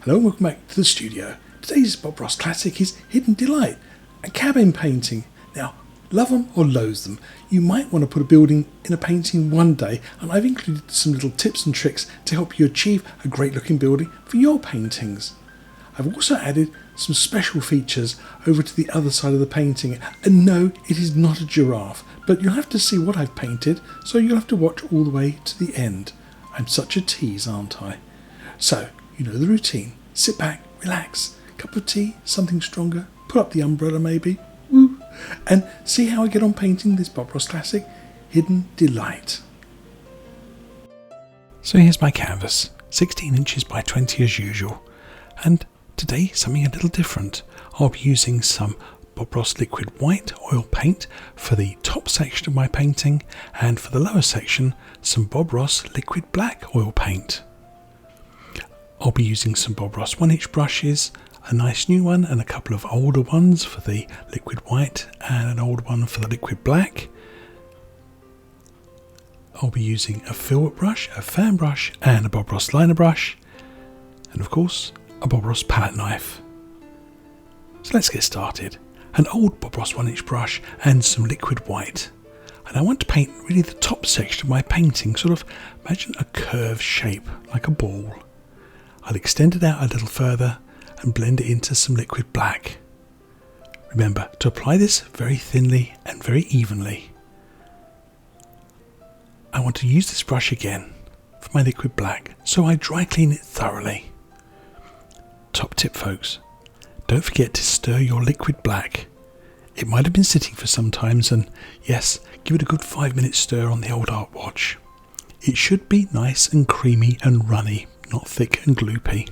Hello and welcome back to the studio. Today's Bob Ross classic is Hidden Delight, a cabin painting. Now, love them or loathe them, you might want to put a building in a painting one day, and I've included some little tips and tricks to help you achieve a great looking building for your paintings. I've also added some special features over to the other side of the painting, and no, it is not a giraffe, but you'll have to see what I've painted, so you'll have to watch all the way to the end. I'm such a tease, aren't I? So, you know the routine. Sit back, relax, cup of tea, something stronger, put up the umbrella maybe, woo, and see how I get on painting this Bob Ross classic, Hidden Delight. So here's my canvas, 16 inches by 20 as usual, and today something a little different. I'll be using some Bob Ross liquid white oil paint for the top section of my painting, and for the lower section some Bob Ross liquid black oil paint. I'll be using some Bob Ross 1-inch brushes, a nice new one and a couple of older ones for the liquid white and an old one for the liquid black. I'll be using a filbert brush, a fan brush and a Bob Ross liner brush, and of course a Bob Ross palette knife. So let's get started. An old Bob Ross 1-inch brush and some liquid white. And I want to paint really the top section of my painting, sort of imagine a curved shape like a ball. I'll extend it out a little further and blend it into some liquid black. Remember to apply this very thinly and very evenly. I want to use this brush again for my liquid black, so I dry clean it thoroughly. Top tip folks, don't forget to stir your liquid black. It might have been sitting for some times, and yes, give it a good 5-minute stir on the old art watch. It should be nice and creamy and runny, not thick and gloopy.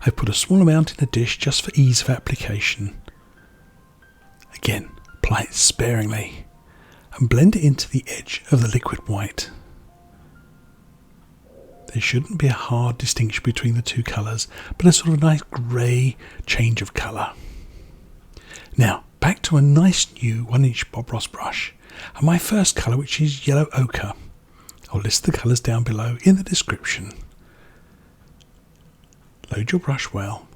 I've put a small amount in a dish just for ease of application. Again, apply it sparingly and blend it into the edge of the liquid white. There shouldn't be a hard distinction between the two colours, but a sort of nice grey change of colour. Now, back to a nice new 1-inch Bob Ross brush, and my first colour, which is yellow ochre. I'll list the colours down below in the description. Load your brush well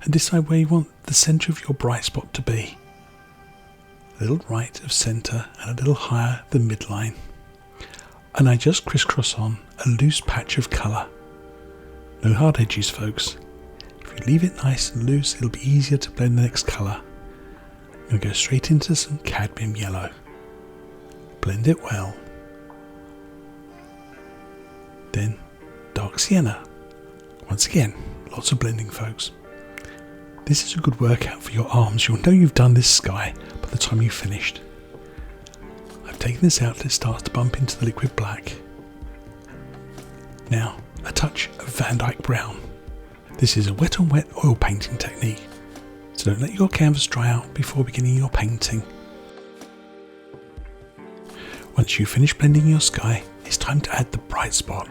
and decide where you want the centre of your bright spot to be. A little right of centre and a little higher than midline. And I just crisscross on a loose patch of colour. No hard edges folks. If you leave it nice and loose, it'll be easier to blend the next colour. I'm going to go straight into some cadmium yellow. Blend it well. Then dark sienna. Once again, lots of blending folks. This is a good workout for your arms. You'll know you've done this sky by the time you've finished. I've taken this out till it starts to bump into the liquid black. Now, a touch of Van Dyke brown. This is a wet on wet oil painting technique, so don't let your canvas dry out before beginning your painting. Once you've finished blending your sky, it's time to add the bright spot.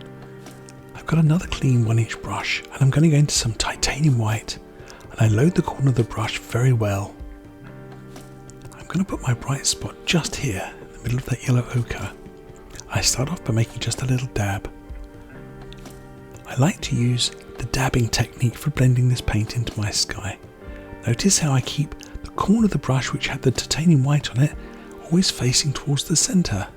I've got another clean 1-inch brush, and I'm going to go into some titanium white, and I load the corner of the brush very well. I'm going to put my bright spot just here in the middle of that yellow ochre. I start off by making just a little dab. I like to use the dabbing technique for blending this paint into my sky. Notice how I keep the corner of the brush, which had the titanium white on it, always facing towards the centre.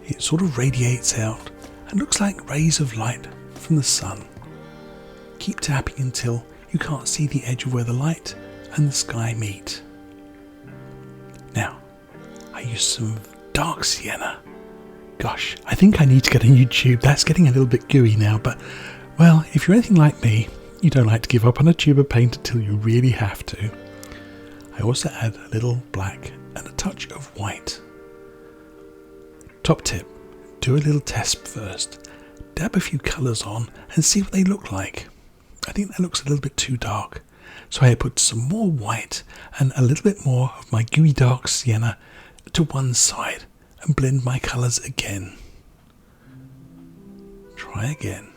It sort of radiates out and looks like rays of light from the sun. Keep tapping until you can't see the edge of where the light and the sky meet. Now, I use some dark sienna. Gosh, I think I need to get a new tube. That's getting a little bit gooey now, but well, if you're anything like me, you don't like to give up on a tube of paint until you really have to. I also add a little black and a touch of white. Top tip, do a little test first. Dab a few colours on and see what they look like. I think that looks a little bit too dark, so I put some more white and a little bit more of my gooey dark sienna to one side and blend my colours again. Try again.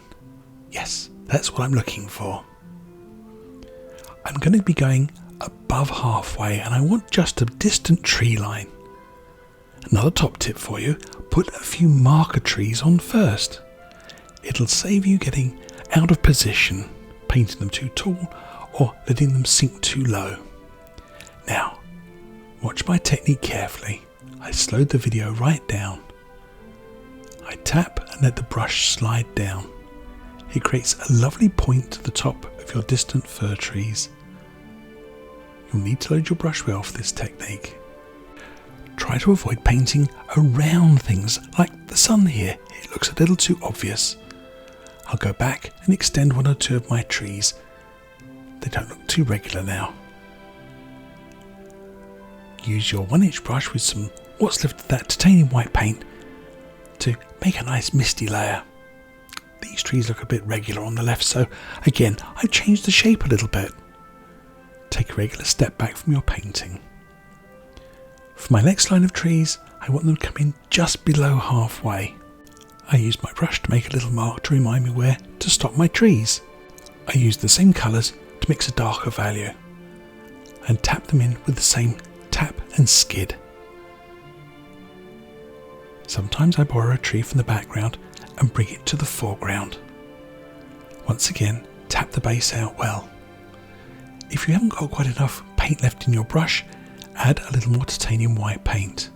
Yes, that's what I'm looking for. I'm going to be going above halfway, and I want just a distant tree line. Another top tip for you, put a few marker trees on first. It'll save you getting out of position. painting them too tall or letting them sink too low. Now, watch my technique carefully. I slowed the video right down. I tap and let the brush slide down. It creates a lovely point to the top of your distant fir trees. You'll need to load your brush well for this technique. Try to avoid painting around things like the sun here. It looks a little too obvious. I'll go back and extend one or two of my trees. They don't look too regular now. Use your 1-inch brush with some what's left of that titanium white paint to make a nice misty layer. These trees look a bit regular on the left, so again I've changed the shape a little bit. Take a regular step back from your painting. For my next line of trees, I want them to come in just below halfway. I use my brush to make a little mark to remind me where to stop my trees. I use the same colours to mix a darker value and tap them in with the same tap and skid. Sometimes I borrow a tree from the background and bring it to the foreground. Once again, tap the base out well. If you haven't got quite enough paint left in your brush, add a little more titanium white paint.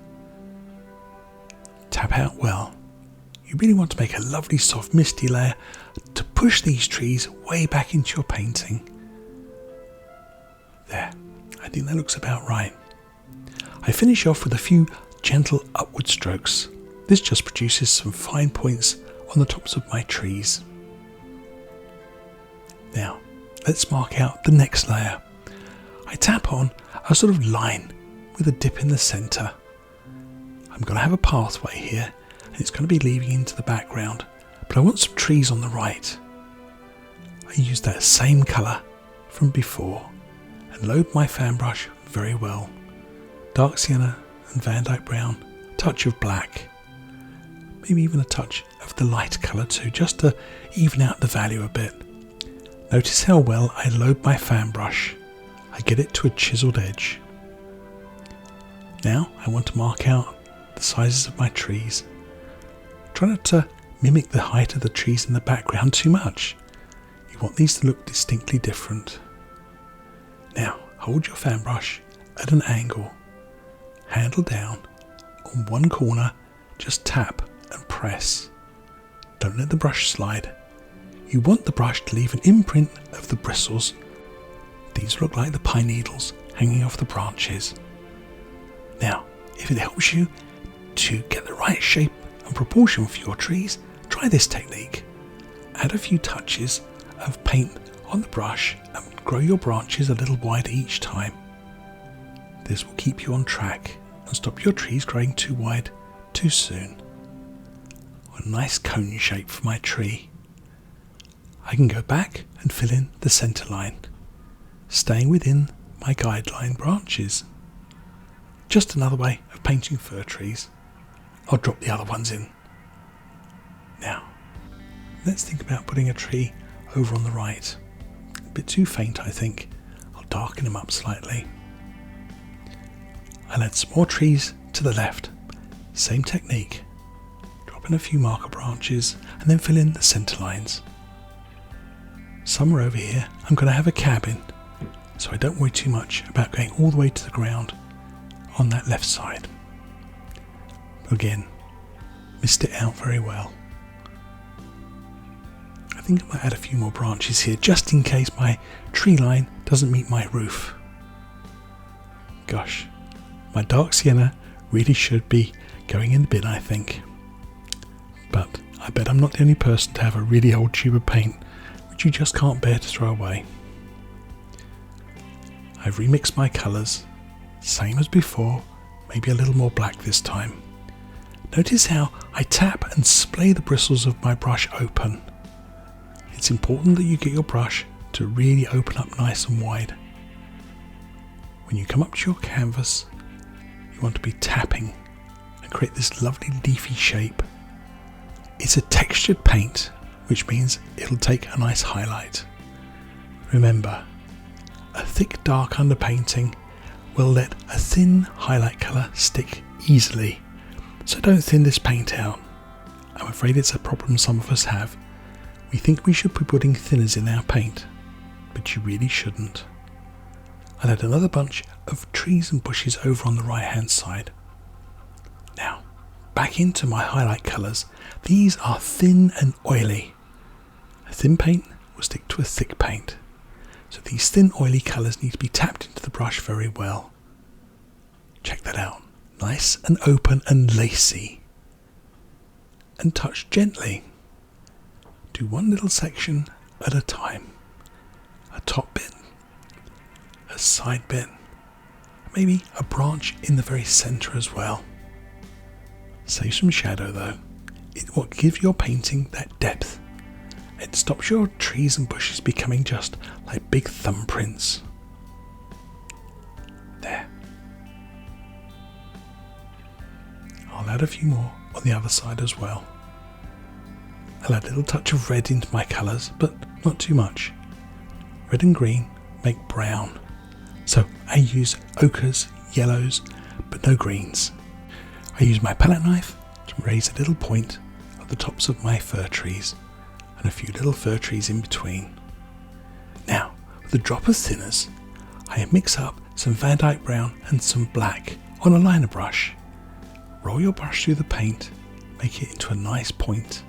Tap out well. You really want to make a lovely soft misty layer to push these trees way back into your painting. There, I think that looks about right. I finish off with a few gentle upward strokes. This just produces some fine points on the tops of my trees. Now, let's mark out the next layer. I tap on a sort of line with a dip in the centre. I'm going to have a pathway here and it's going to be leading into the background, but I want some trees on the right. I use that same colour from before and load my fan brush very well. Dark sienna and Van Dyke brown, touch of black, maybe even a touch of the light colour too, just to even out the value a bit. Notice how well I load my fan brush. I get it to a chiselled edge. Now I want to mark out the sizes of my trees. Try not to mimic the height of the trees in the background too much. You want these to look distinctly different. Now hold your fan brush at an angle, handle down, on one corner just tap and press. Don't let the brush slide. You want the brush to leave an imprint of the bristles. These look like the pine needles hanging off the branches. Now, if it helps you to get the right shape and proportion for your trees, try this technique. Add a few touches of paint on the brush and grow your branches a little wider each time. This will keep you on track and stop your trees growing too wide too soon. A nice cone shape for my tree. I can go back and fill in the centre line, staying within my guideline branches. Just another way of painting fir trees. I'll drop the other ones in. Now, let's think about putting a tree over on the right. A bit too faint, I think. I'll darken them up slightly. I'll add some more trees to the left. Same technique. Drop in a few marker branches and then fill in the centre lines. Somewhere over here I'm going to have a cabin, so I don't worry too much about going all the way to the ground on that left side. Again, missed it out very well. I think I might add a few more branches here just in case my tree line doesn't meet my roof. Gosh, my dark sienna really should be going in the bin, I think. But I bet I'm not the only person to have a really old tube of paint which you just can't bear to throw away. I've remixed my colours, same as before, maybe a little more black this time. Notice how I tap and splay the bristles of my brush open. It's important that you get your brush to really open up nice and wide. When you come up to your canvas, you want to be tapping and create this lovely leafy shape. It's a textured paint, which means it'll take a nice highlight. Remember, a thick dark underpainting will let a thin highlight colour stick easily, so don't thin this paint out. I'm afraid it's a problem some of us have. We think we should be putting thinners in our paint, but you really shouldn't. I'll add another bunch of trees and bushes over on the right hand side. Now, back into my highlight colours. These are thin and oily. A thin paint will stick to a thick paint. So these thin oily colours need to be tapped into the brush very well. Check that out. Nice and open and lacy. And touch gently. Do one little section at a time. A top bit, a side bit, maybe a branch in the very centre as well. Save some shadow though. It will give your painting that depth. It stops your trees and bushes becoming just like big thumbprints. There. I'll add a few more on the other side as well. I'll add a little touch of red into my colours, but not too much. Red and green make brown. So I use ochres, yellows, but no greens. I use my palette knife to raise a little point at the tops of my fir trees and a few little fir trees in between. Now, with a drop of thinners, I mix up some Van Dyke brown and some black on a liner brush. Roll your brush through the paint, make it into a nice point.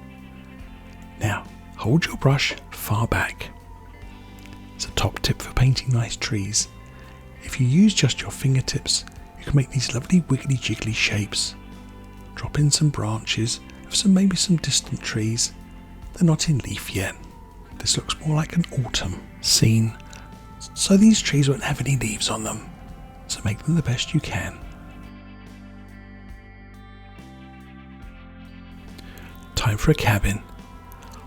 Now, hold your brush far back. It's a top tip for painting nice trees. If you use just your fingertips, you can make these lovely wiggly jiggly shapes. Drop in some branches of maybe some distant trees. They're not in leaf yet. This looks more like an autumn scene, so these trees won't have any leaves on them. So make them the best you can. Time for a cabin.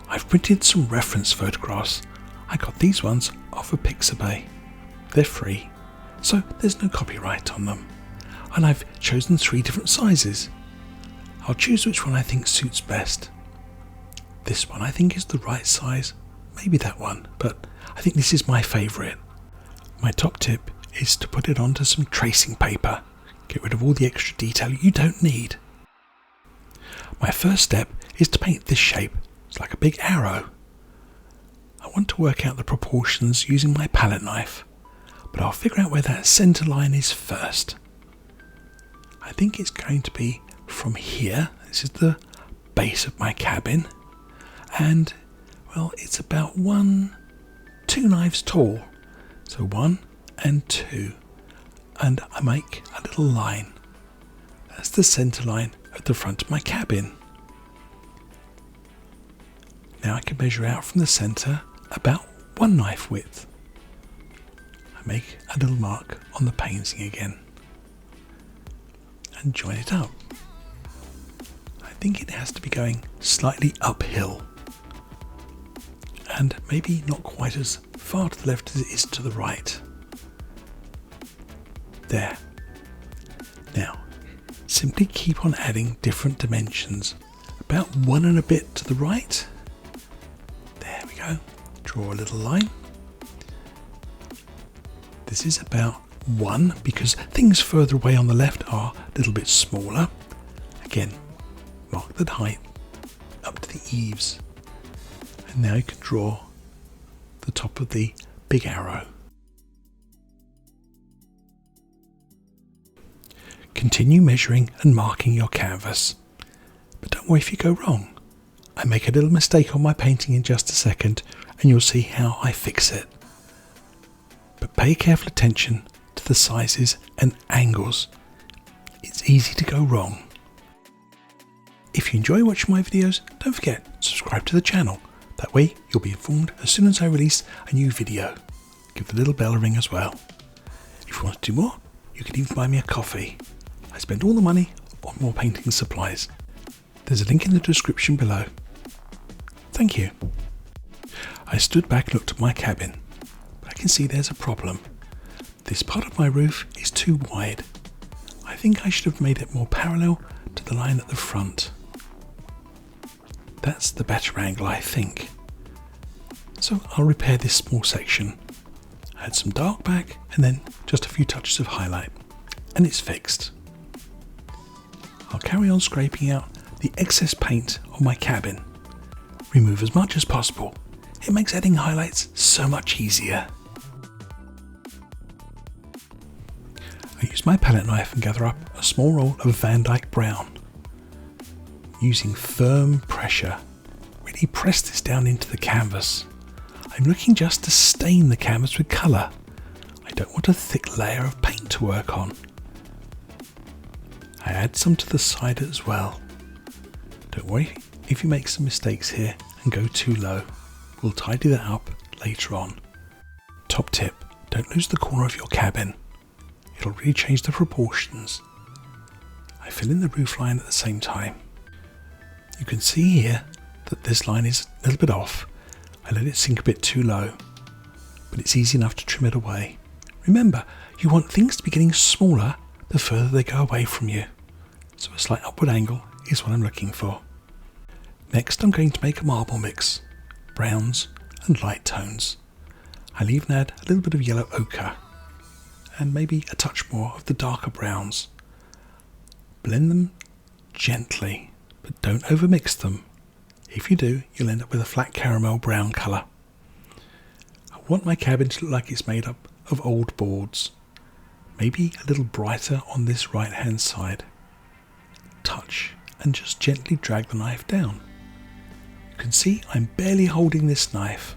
I've printed some reference photographs. I got these ones off of Pixabay. They're free, so there's no copyright on them. And I've chosen 3 different sizes. I'll choose which one I think suits best. This one I think is the right size, maybe that one, but I think this is my favourite. My top tip is to put it onto some tracing paper. Get rid of all the extra detail you don't need. My first step is to paint this shape. It's like a big arrow. I want to work out the proportions using my palette knife, but I'll figure out where that centre line is first. I think it's going to be from here. This is the base of my cabin, and well, it's about 2 knives tall. So 1 and 2, and I make a little line. That's the centre line at the front of my cabin. Now I can measure out from the centre about 1 knife width. I make a little mark on the painting again and join it up. I think it has to be going slightly uphill and maybe not quite as far to the left as it is to the right. There. Now, simply keep on adding different dimensions. About 1 and a bit to the right. There we go. Draw a little line. This is about 1 because things further away on the left are a little bit smaller. Again, mark the height up to the eaves. And now you can draw the top of the big arrow. Continue measuring and marking your canvas. But don't worry if you go wrong. I make a little mistake on my painting in just a second and you'll see how I fix it. But pay careful attention to the sizes and angles. It's easy to go wrong. If you enjoy watching my videos, don't forget to subscribe to the channel. That way you'll be informed as soon as I release a new video. Give the little bell a ring as well. If you want to do more, you can even buy me a coffee. I spend all the money on more painting supplies. There's a link in the description below. Thank you. I stood back and looked at my cabin, but I can see there's a problem. This part of my roof is too wide. I think I should have made it more parallel to the line at the front. That's the better angle, I think. So I'll repair this small section. Add some dark back and then just a few touches of highlight, and it's fixed. I'll carry on scraping out the excess paint on my cabin. Remove as much as possible. it makes adding highlights so much easier. I use my palette knife and gather up a small roll of Van Dyke brown. Using firm pressure, really press this down into the canvas. I'm looking just to stain the canvas with colour. I don't want a thick layer of paint to work on. I add some to the side as well. Don't worry if you make some mistakes here and go too low. We'll tidy that up later on. Top tip, don't lose the corner of your cabin. It'll really change the proportions. I fill in the roof line at the same time. You can see here that this line is a little bit off. I let it sink a bit too low, but it's easy enough to trim it away. Remember, you want things to be getting smaller the further they go away from you. So a slight upward angle is what I'm looking for. Next I'm going to make a marble mix, browns and light tones. I'll even add a little bit of yellow ochre and maybe a touch more of the darker browns. Blend them gently, but don't overmix them. If you do, you'll end up with a flat caramel brown colour. I want my cabin to look like it's made up of old boards. Maybe a little brighter on this right hand side. Touch and just gently drag the knife down. You can see I'm barely holding this knife.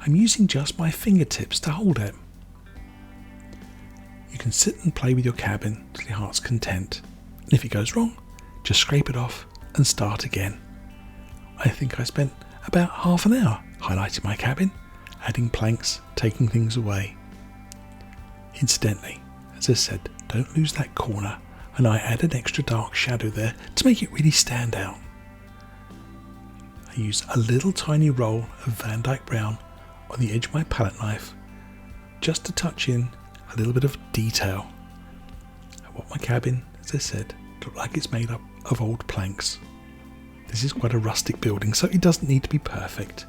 I'm using just my fingertips to hold it. You can sit and play with your cabin till your heart's content. And if it goes wrong, just scrape it off and start again. I think I spent about half an hour highlighting my cabin, adding planks, taking things away. Incidentally, as I said, don't lose that corner, and I add an extra dark shadow there to make it really stand out. I use a little tiny roll of Van Dyke brown on the edge of my palette knife just to touch in a little bit of detail. I want my cabin, as I said, to look like it's made up of old planks. This is quite a rustic building, so it doesn't need to be perfect.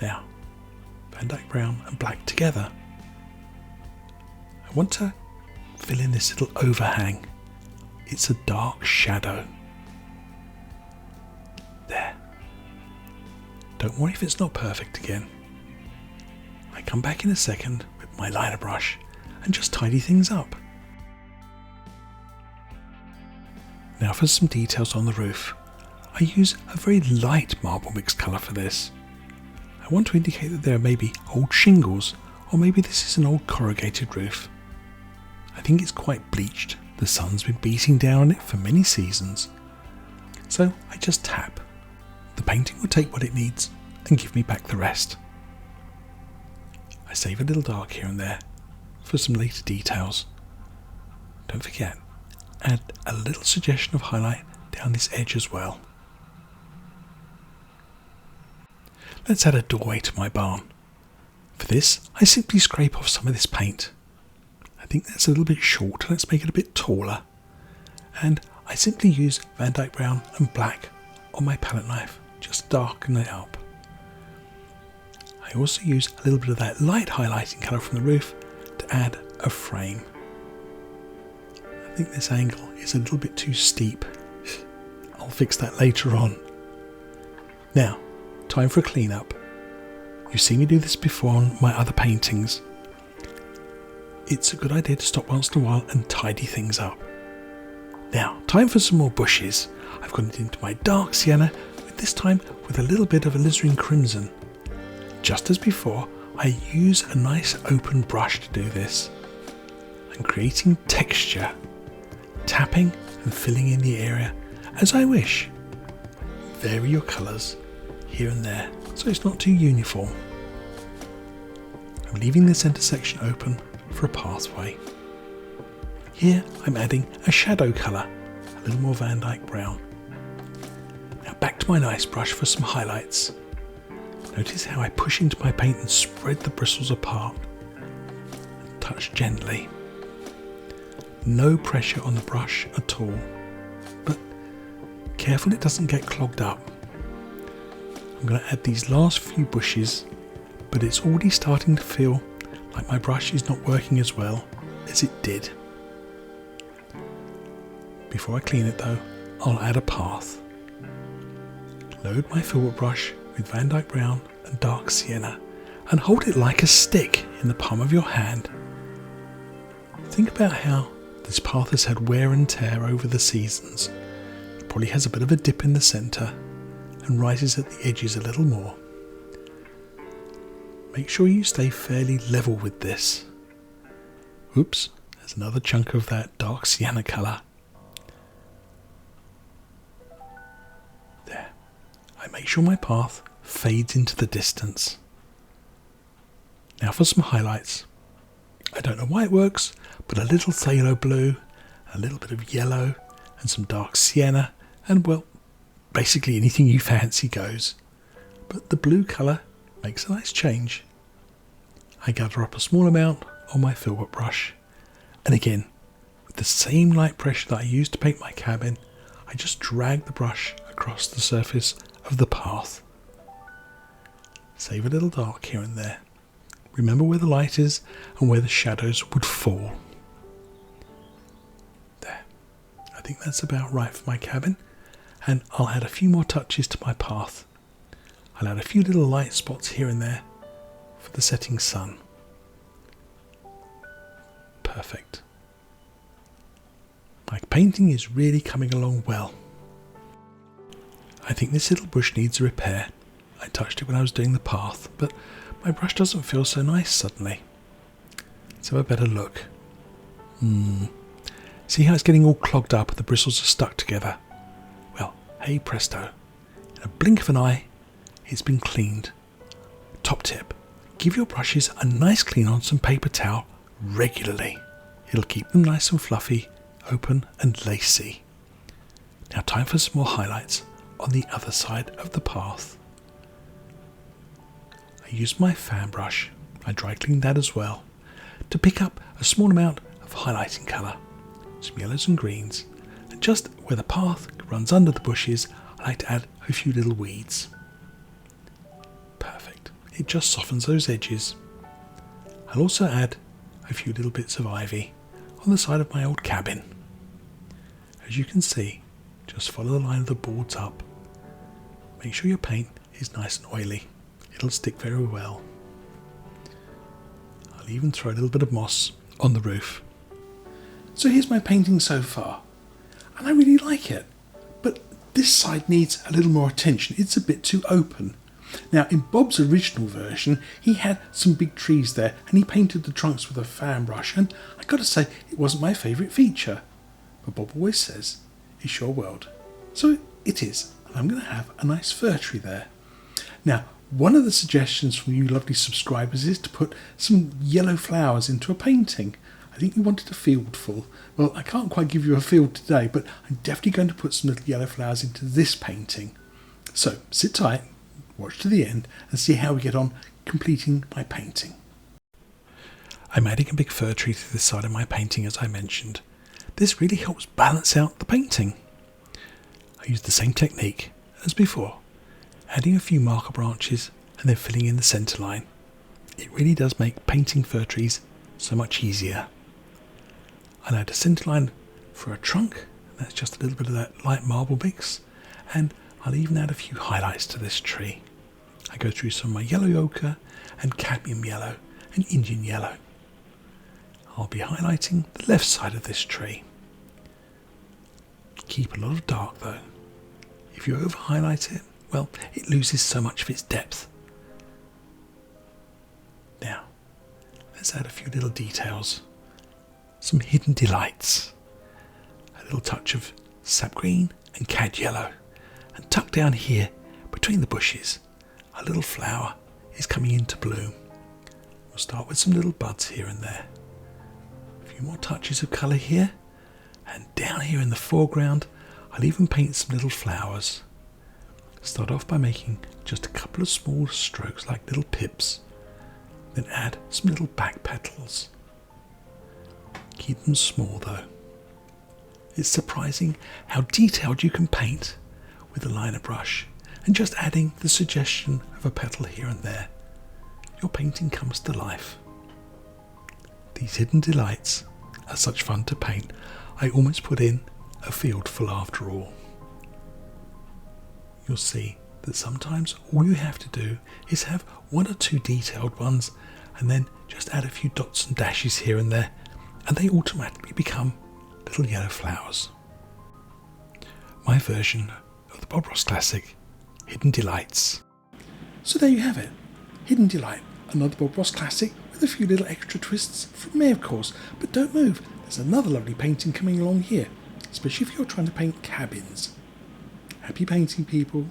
Now, Van Dyke brown and black together. I want to fill in this little overhang. It's a dark shadow. There. Don't worry if it's not perfect again. I come back in a second with my liner brush and just tidy things up. Now for some details on the roof. I use a very light marble mix colour for this. I want to indicate that there are maybe old shingles, or maybe this is an old corrugated roof. I think it's quite bleached. The sun's been beating down on it for many seasons. So I just tap. The painting will take what it needs and give me back the rest. I save a little dark here and there for some later details. Don't forget, add a little suggestion of highlight down this edge as well. Let's add a doorway to my barn. For this, I simply scrape off some of this paint. I think that's a little bit short, let's make it a bit taller. And I simply use Van Dyke brown and black on my palette knife, just darken it up. I also use a little bit of that light highlighting colour from the roof to add a frame. I think this angle is a little bit too steep. I'll fix that later on. Now, time for a clean up. You've seen me do this before on my other paintings. It's a good idea to stop once in a while and tidy things up. Now, time for some more bushes. I've gone into my dark sienna, but this time with a little bit of alizarin crimson. Just as before, I use a nice open brush to do this. I'm creating texture, tapping and filling in the area as I wish. Vary your colours here and there so it's not too uniform. I'm leaving the centre section open for a pathway. Here I'm adding a shadow colour, a little more Van Dyke brown. Now back to my nice brush for some highlights. Notice how I push into my paint and spread the bristles apart. Touch gently. No pressure on the brush at all, but careful it doesn't get clogged up. I'm going to add these last few bushes, but it's already starting to feel like my brush is not working as well as it did. Before I clean it though, I'll add a path. Load my filbert brush with Van Dyke Brown and dark sienna, and hold it like a stick in the palm of your hand. Think about how this path has had wear and tear over the seasons. It probably has a bit of a dip in the centre and rises at the edges a little more. Make sure you stay fairly level with this. Oops, there's another chunk of that dark sienna colour. There. I make sure my path fades into the distance. Now for some highlights. I don't know why it works, but a little phthalo blue, a little bit of yellow, and some dark sienna, and well, basically anything you fancy goes. But the blue colour makes a nice change. I gather up a small amount on my filbert brush, and again, with the same light pressure that I used to paint my cabin, I just drag the brush across the surface of the path. Save a little dark here and there. Remember where the light is and where the shadows would fall. There. I think that's about right for my cabin, and I'll add a few more touches to my path. I'll add a few little light spots here and there for the setting sun. Perfect. My painting is really coming along well. I think this little bush needs a repair. I touched it when I was doing the path, but my brush doesn't feel so nice suddenly. Let's have a better look. See how it's getting all clogged up and the bristles are stuck together? Well, hey presto. In a blink of an eye, it's been cleaned. Top tip, give your brushes a nice clean on some paper towel regularly. It'll keep them nice and fluffy, open and lacy. Now time for some more highlights on the other side of the path. I used my fan brush, I dry cleaned that as well, to pick up a small amount of highlighting colour, some yellows and greens, and just where the path runs under the bushes, I like to add a few little weeds. Perfect, it just softens those edges. I'll also add a few little bits of ivy on the side of my old cabin. As you can see, just follow the line of the boards up. Make sure your paint is nice and oily. It'll stick very well. I'll even throw a little bit of moss on the roof. So here's my painting so far, and I really like it, but this side needs a little more attention. It's a bit too open. Now in Bob's original version, he had some big trees there and he painted the trunks with a fan brush, and I gotta say it wasn't my favourite feature. But Bob always says, it's your world. So it is, and I'm going to have a nice fir tree there. Now, one of the suggestions from you lovely subscribers is to put some yellow flowers into a painting. I think you wanted a field full. Well, I can't quite give you a field today, but I'm definitely going to put some little yellow flowers into this painting. So sit tight, watch to the end, and see how we get on completing my painting. I'm adding a big fir tree to the side of my painting, as I mentioned. This really helps balance out the painting. I use the same technique as before, adding a few marker branches and then filling in the centre line. It really does make painting fir trees so much easier. I'll add a centre line for a trunk, that's just a little bit of that light marble mix, and I'll even add a few highlights to this tree. I go through some of my yellow ochre and cadmium yellow and Indian yellow. I'll be highlighting the left side of this tree. Keep a lot of dark though. If you over highlight it, well, it loses so much of its depth. Now, let's add a few little details. Some hidden delights. A little touch of sap green and cad yellow. And tucked down here, between the bushes, a little flower is coming into bloom. We'll start with some little buds here and there. A few more touches of colour here. And down here in the foreground, I'll even paint some little flowers. Start off by making just a couple of small strokes like little pips. Then add some little back petals. Keep them small though. It's surprising how detailed you can paint with a liner brush and just adding the suggestion of a petal here and there. Your painting comes to life. These hidden delights are such fun to paint. I almost put in a field full after all. You'll see that sometimes all you have to do is have one or two detailed ones and then just add a few dots and dashes here and there, and they automatically become little yellow flowers. My version of the Bob Ross classic, Hidden Delights. So there you have it, Hidden Delight, another Bob Ross classic with a few little extra twists from me, of course. But don't move, there's another lovely painting coming along here, especially if you're trying to paint cabins. Happy painting, people.